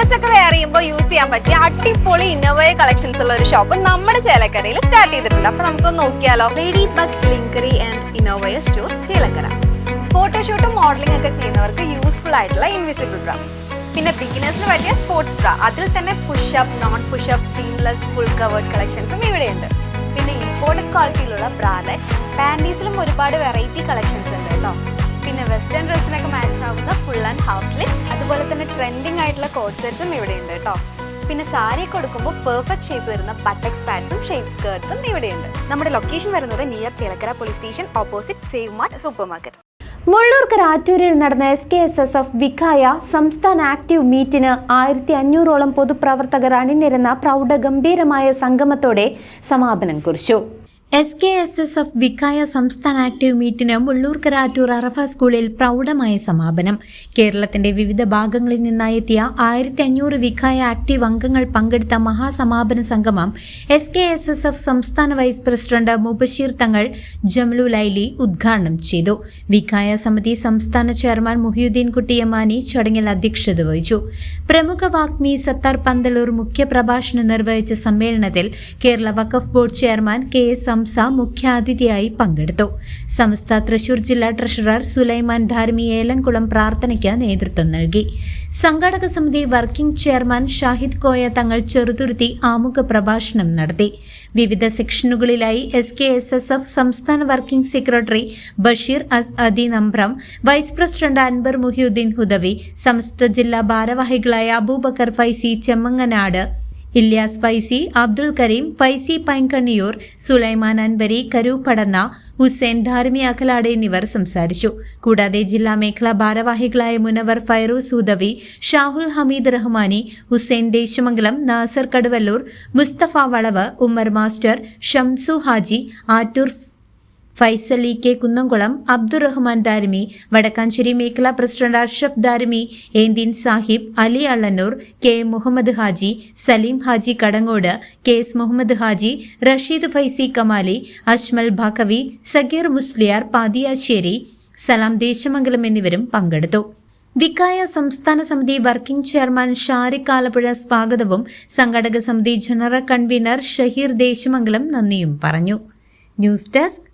Office ഒക്കെ wear ചെയ്യുമ്പോൾ use ചെയ്യാൻ പറ്റിയ അടിപൊളി ഇന്നോവയ കളക്ഷൻസ് ഉള്ള ഒരു ഷോപ്പ് നമ്മുടെ ചേലക്കരയിൽ സ്റ്റാർട്ട് ചെയ്തിട്ടുണ്ട്. അപ്പൊ നമുക്കൊന്ന് നോക്കിയാലോ. ലേഡി ബഗ് ലിങ്കറി ആൻഡ് ഇന്നോവയ സ്റ്റോർ ചേലക്കര. ഫോട്ടോഷൂട്ടും മോഡലിംഗ് ഒക്കെ ചെയ്യുന്നവർക്ക് യൂസ്ഫുൾ ആയിട്ടുള്ള ഇൻവിസിബിൾ ബ്രാ, പിന്നെ ബിഗിനേഴ്സിന് പറ്റിയ സ്പോർട്സ് ബ്രാ, അതിൽ തന്നെ push up, non push up, seamless, full covered കളക്ഷൻസും ഇവിടെയുണ്ട്. പിന്നെ ഇമ്പോർട്ടഡ് ക്വാളിറ്റിയിലുള്ള ബ്രാലെറ്റ്സ്, പാൻറ്റീസിലും ഒരുപാട് വെറൈറ്റി കളക്ഷൻസ് ഉണ്ട് കേട്ടോ. പിന്നെ വെസ്റ്റേൺ ഡ്രസ്സിനൊക്കെ മാച്ച് ആവുന്ന ഫുൾ ആൻഡ് ഹാഫ് സ്ലിപ്സ്, അതുപോലെ തന്നെ ട്രെൻഡിങ് ആയിട്ടുള്ള കോട്ട് സെറ്റ്സും ഇവിടെയുണ്ട് കേട്ടോ. പിന്നെ സാരി കൊടുക്കുമ്പോൾ പെർഫെക്റ്റ് ഷേപ്പ് വരുന്ന ബട്ടക്സ് പാഡ്സും ഷേപ്പ് സ്കേർട്സും ഇവിടെയുണ്ട്. നമ്മുടെ ലൊക്കേഷൻ വരുന്നത് near Chelakkara police station, opposite Save Mart super market. Mullurkara ആറ്റൂരിൽ നടന്ന SKSSF വിഖായ സംസ്ഥാന ആക്റ്റീവ് മീറ്റിന് 1500ഓളം പൊതുപ്രവർത്തകർ അണിനിരന്ന പ്രൗഢഗംഭീരമായ സംഗമത്തോടെ സമാപനം കുറിച്ചു. SKSSF വിഖായ സംസ്ഥാന ആക്റ്റീവ് മീറ്റിന് മുള്ളൂർക്കര ആറ്റൂർ അറഫ സ്കൂളിൽ പ്രൗഢമായ സമാപനം. കേരളത്തിന്റെ വിവിധ ഭാഗങ്ങളിൽ നിന്നായി എത്തിയ 1500 വിഖായ ആക്റ്റീവ് അംഗങ്ങൾ പങ്കെടുത്ത മഹാസമാപന സംഗമം SKSSF സംസ്ഥാന വൈസ് പ്രസിഡന്റ് മുബഷീർ തങ്ങൾ ജംലുലൈലി ഉദ്ഘാടനം ചെയ്തു. വിഖായ സമിതി സംസ്ഥാന ചെയർമാൻ മുഹിയുദ്ദീൻ കുട്ടി യമാനി ചടങ്ങിൽ അധ്യക്ഷത വഹിച്ചു. പ്രമുഖ വാഗ്മി സത്താർ പന്തലൂർ മുഖ്യപ്രഭാഷണം നിർവഹിച്ച സമ്മേളനത്തിൽ കേരള വഖഫ് ബോർഡ് ചെയർമാൻ KS മുഖ്യാതിഥിയായി പങ്കെടുത്തു. സമസ്ത തൃശൂർ ജില്ലാ ട്രഷറർ സുലൈമാൻ ധാർമി ഏലംകുളം പ്രാർത്ഥനയ്ക്ക് നേതൃത്വം നൽകി. സംഘാടക സമിതി വർക്കിംഗ് ചെയർമാൻ ഷാഹിദ് കോയ തങ്ങൾ ചെറുതുരുത്തി ആമുഖ പ്രഭാഷണം നടത്തി. വിവിധ സെക്ഷനുകളിലായി SKSSF സംസ്ഥാന working secretary Basheer Adi Nambram, vice president Anwar Muhiyudheen Hudawi, Samastha ജില്ലാ ഭാരവാഹികളായ അബൂബക്കർ ഫൈസി ചെമ്മങ്ങനാട്, ഇല്യാസ് ഫൈസി, അബ്ദുൾ കരീം, ഫൈസി പൈങ്കണ്ണിയൂർ, സുലൈമാൻ അൻവരി, കരൂപ്പടന്ന, ഹുസൈൻ ധാർമി അഖലാട് എന്നിവർ സംസാരിച്ചു. കൂടാതെ ജില്ലാ മേഖലാ ഭാരവാഹികളായ മുനവർ ഫൈറൂസ് ഹുദവി, ഷാഹുൽ ഹമീദ് റഹ്മാനി, ഹുസൈൻ ദേശമംഗലം, നാസർ കടുവല്ലൂർ, മുസ്തഫ വളവ്, ഉമ്മർ മാസ്റ്റർ, ഷംസു ഹാജി, ആറ്റൂർ ഫൈസൽ കെ കുന്നംകുളം, അബ്ദുറഹ്മാൻ ദാരിമി, വടക്കാഞ്ചേരി മേഖലാ president Arshaf Darimi, ഏന്തിൻ Sahib, Ali അള്ളന്നൂർ, KM Muhammad Haji, Saleem Haji Kadangode, KS Muhammad Haji, Rasheed Faizy കമാലി, Ajmal Baqavi, Sageer Musliyar പാദിയാശ്ശേരി, സലാം ദേശമംഗലം എന്നിവരും പങ്കെടുത്തു. വിഖായ സംസ്ഥാന സമിതി വർക്കിംഗ് ചെയർമാൻ ഷാരിഖ് ആലപ്പുഴ സ്വാഗതവും സംഘാടക സമിതി ജനറൽ കൺവീനർ ഷഹീർ ദേശമംഗലം നന്ദിയും പറഞ്ഞു. News desk